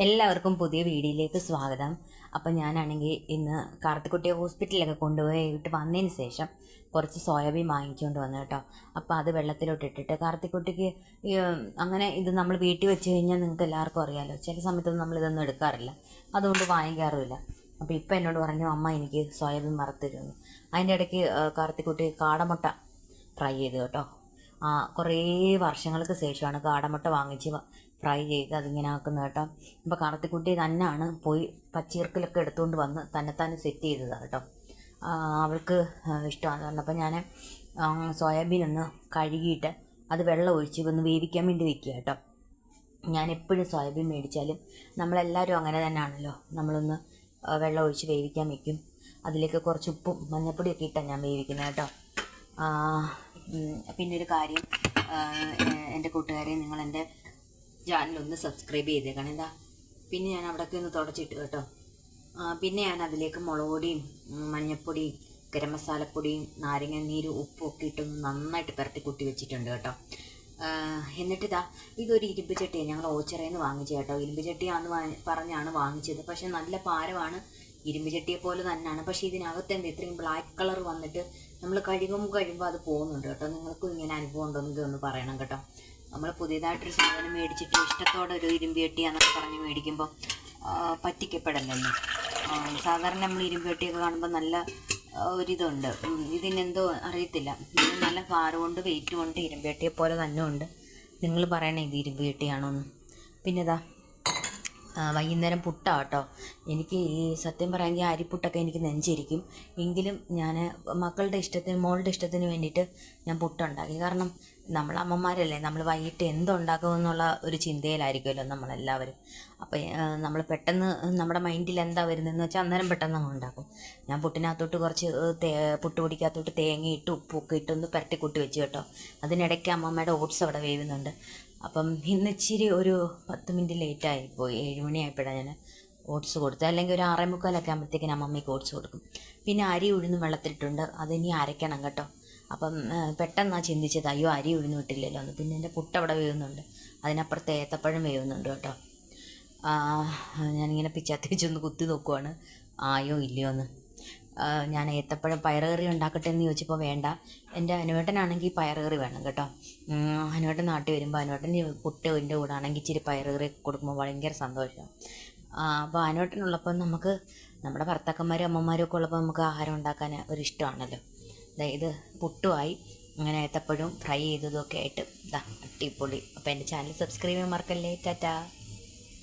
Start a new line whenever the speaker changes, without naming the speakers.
എല്ലാവർക്കും പുതിയ വീഡിയോയിലേക്ക് സ്വാഗതം. അപ്പം ഞാനാണെങ്കിൽ ഇന്ന് കാർത്തിക്കുട്ടിയെ ഹോസ്പിറ്റലിലൊക്കെ കൊണ്ടുപോയിട്ട് വന്നതിന് ശേഷം കുറച്ച് സോയാബീൻ വാങ്ങിച്ചുകൊണ്ട് വന്നു കേട്ടോ. അപ്പോൾ അത് വെള്ളത്തിലോട്ടിട്ടിട്ട് കാർത്തിക്കുട്ടിക്ക് അങ്ങനെ ഇത് നമ്മൾ വീട്ടിൽ വെച്ച് കഴിഞ്ഞാൽ നിങ്ങൾക്ക് എല്ലാവർക്കും അറിയാമല്ലോ, ചില സമയത്തൊന്നും നമ്മളിതൊന്നും എടുക്കാറില്ല, അതുകൊണ്ട് വാങ്ങിക്കാറുമില്ല. അപ്പോൾ ഇപ്പം എന്നോട് പറഞ്ഞു, അമ്മ എനിക്ക് സോയാബീൻ വറുത്തരുമെന്ന്. അതിൻ്റെ ഇടയ്ക്ക് കാർത്തിക്കുട്ടി കാടമുട്ട ഫ്രൈ ചെയ്തു കേട്ടോ. കുറേ വർഷങ്ങൾക്ക് ശേഷമാണ് കാടമുട്ട വാങ്ങിച്ച് ഫ്രൈ ചെയ്ത് അതിങ്ങനെ ആക്കുന്നത് കേട്ടോ. അപ്പോൾ കാർത്തിക്കുട്ടി തന്നെയാണ് പോയി പച്ചീർക്കിലൊക്കെ എടുത്തുകൊണ്ട് വന്ന് തന്നെ സെറ്റ് ചെയ്തതാണ് കേട്ടോ. അവൾക്ക് ഇഷ്ടമാണെന്ന് പറഞ്ഞപ്പോൾ ഞാൻ സോയാബീൻ ഒന്ന് കഴുകിയിട്ട് അത് വെള്ളം ഒഴിച്ച് ഒന്ന് വേവിക്കാൻ വേണ്ടി വെക്കുക കേട്ടോ. ഞാൻ എപ്പോഴും സോയാബീൻ മേടിച്ചാലും നമ്മളെല്ലാവരും അങ്ങനെ തന്നെയാണല്ലോ, നമ്മളൊന്ന് വെള്ളം ഒഴിച്ച് വേവിക്കാൻ വയ്ക്കും. അതിലേക്ക് കുറച്ച് ഉപ്പും മഞ്ഞൾപ്പൊടിയൊക്കെ ഇട്ടാണ് ഞാൻ വേവിക്കുന്നത് കേട്ടോ. പിന്നെ ഒരു കാര്യം, എൻ്റെ കൂട്ടുകാരെ, നിങ്ങൾ എൻ്റെ ചാനലൊന്ന് സബ്സ്ക്രൈബ് ചെയ്തേക്കണം. എന്താ പിന്നെ ഞാൻ അവിടെയൊക്കെ ഒന്ന് തുടച്ചിട്ട് കേട്ടോ. പിന്നെ ഞാൻ അതിലേക്ക് മുളക് പൊടിയും മഞ്ഞൾപ്പൊടിയും ഗരം മസാലപ്പൊടിയും നാരങ്ങ നീരും ഉപ്പും ഒക്കെ ഇട്ടൊന്ന് നന്നായിട്ട് പുരട്ടി കുട്ടി വെച്ചിട്ടുണ്ട് കേട്ടോ. എന്നിട്ടിതാ ഇതൊരു ഇരുമ്പ് ചട്ടിയാണ് ഞങ്ങൾ ഓച്ചിറയിൽ നിന്ന് വാങ്ങിച്ചത് കേട്ടോ. ഇരുമ്പ് ചട്ടിയാണെന്ന് പറഞ്ഞാണ് വാങ്ങിച്ചത്, പക്ഷെ നല്ല ഭാരമാണ്, ഇരുമ്പ് ചട്ടിയെ പോലെ തന്നെയാണ്. പക്ഷേ ഇതിനകത്ത് എന്താ ഇത്രയും ബ്ലാക്ക് കളർ വന്നിട്ട് നമ്മൾ കഴിയുമ്പോൾ അത് പോകുന്നുണ്ട് കേട്ടോ. നിങ്ങൾക്കും ഇങ്ങനെ അനുഭവം ഉണ്ടോയെന്ന് ഇതൊന്ന് പറയണം കേട്ടോ. നമ്മൾ പുതിയതായിട്ടൊരു സാധനം മേടിച്ചിട്ട് ഇഷ്ടത്തോടെ ഒരു ഇരുമ്പ് ചട്ടിയാന്നൊക്കെ പറഞ്ഞ് മേടിക്കുമ്പോൾ പറ്റിക്കപ്പെടല്ലോ. സാധാരണ നമ്മൾ ഇരുമ്പ് ചട്ടിയൊക്കെ കാണുമ്പോൾ നല്ല ഒരിതുണ്ട്, ഇതിനെന്തോ അറിയത്തില്ല, ഇതിന് നല്ല ഭാരമുണ്ട്, വെയിറ്റും ഉണ്ട്, ഇരുമ്പ് ചട്ടിയെ പോലെ തന്നെ ഉണ്ട്. നിങ്ങൾ പറയണേ ഇത് ഇരുമ്പ് ചട്ടിയാണോന്ന്. പിന്നെ ഇതാ വൈകുന്നേരം പുട്ടാണ് കേട്ടോ. എനിക്ക് ഈ സത്യം പറയാമെങ്കിൽ അരിപ്പുട്ടൊക്കെ എനിക്ക് നെഞ്ചിരിക്കും, എങ്കിലും ഞാൻ മോളുടെ ഇഷ്ടത്തിന് വേണ്ടിയിട്ട് ഞാൻ പുട്ടുണ്ടാക്കി. കാരണം നമ്മൾ അമ്മമാരല്ലേ, നമ്മൾ വൈകിട്ട് എന്തുണ്ടാക്കുമെന്നുള്ള ഒരു ചിന്തയിലായിരിക്കുമല്ലോ നമ്മളെല്ലാവരും. അപ്പോൾ നമ്മൾ പെട്ടെന്ന് നമ്മുടെ മൈൻഡിൽ എന്താ വരുന്നതെന്ന് വെച്ചാൽ അന്നേരം പെട്ടെന്ന് അങ്ങ് ഉണ്ടാക്കും. ഞാൻ പുട്ടിനകത്തോട്ട് കുറച്ച് പുട്ടുപൊടിക്കകത്തോട്ട് തേങ്ങയിട്ട് ഉപ്പൊക്കെ ഇട്ടൊന്ന് പുരട്ടിക്കൂട്ടി വെച്ച് കേട്ടോ. അതിനിടയ്ക്ക് അമ്മമ്മയുടെ ഓട്സ് അവിടെ വേവുന്നുണ്ട്. അപ്പം ഇന്ന് ഇച്ചിരി ഒരു 10 മിനിറ്റ് ലേറ്റായിപ്പോയി, 7 മണിയായപ്പോഴാണ് ഞാൻ ഓട്സ് കൊടുത്തത്. അല്ലെങ്കിൽ ഒരു 6:45 ആകുമ്പോഴത്തേക്കിന് അമ്മമ്മയ്ക്ക് ഓട്സ് കൊടുക്കും. പിന്നെ അരി ഉഴുന്ന് വെള്ളത്തിലിട്ടുണ്ട്, അതിനി അരയ്ക്കണം കേട്ടോ. അപ്പം പെട്ടെന്നാണ് ചിന്തിച്ചത്, അയ്യോ അരി ഉഴുന്ന് വിട്ടില്ലല്ലോ എന്ന്. പിന്നെ എൻ്റെ പുട്ട് അവിടെ വേവുന്നുണ്ട്, അതിനപ്പുറത്ത് ഏത്തപ്പഴം വേവുന്നുണ്ട് കേട്ടോ. ഞാനിങ്ങനെ പിച്ചാത്തി വെച്ചൊന്ന് കുത്തി നോക്കുവാണ് ആയോ ഇല്ലയോ എന്ന്. ഞാൻ ഏത്തപ്പഴം പയറുകറി ഉണ്ടാക്കട്ടെ എന്ന് ചോദിച്ചപ്പോൾ വേണ്ട, എൻ്റെ അനുവേട്ടനാണെങ്കിൽ പയറുകറി വേണം കേട്ടോ. അനുവേട്ടൻ നാട്ടിൽ വരുമ്പോൾ അനുവേട്ടന് പുട്ടിൻ്റെ കൂടെ ആണെങ്കിൽ ഇച്ചിരി പയറുകറി കൊടുക്കുമ്പോൾ ഭയങ്കര സന്തോഷമാണ്. അപ്പോൾ അനുവേട്ടനുള്ളപ്പോൾ നമുക്ക് നമ്മുടെ ഭർത്താക്കന്മാരും അമ്മമാരും ഒക്കെ ഉള്ളപ്പോൾ നമുക്ക് ആഹാരം ഉണ്ടാക്കാൻ ഒരു ഇഷ്ടമാണല്ലോ. അതായത് പുട്ടുമായി അങ്ങനെ ഏത്തപ്പഴവും ഫ്രൈ ചെയ്തതും ഒക്കെ ആയിട്ട് ഇതാ അടിപൊളി. അപ്പോൾ എൻ്റെ ചാനൽ സബ്സ്ക്രൈബ് ചെയ്യാൻ മറക്കല്ലേ. ടാറ്റാ.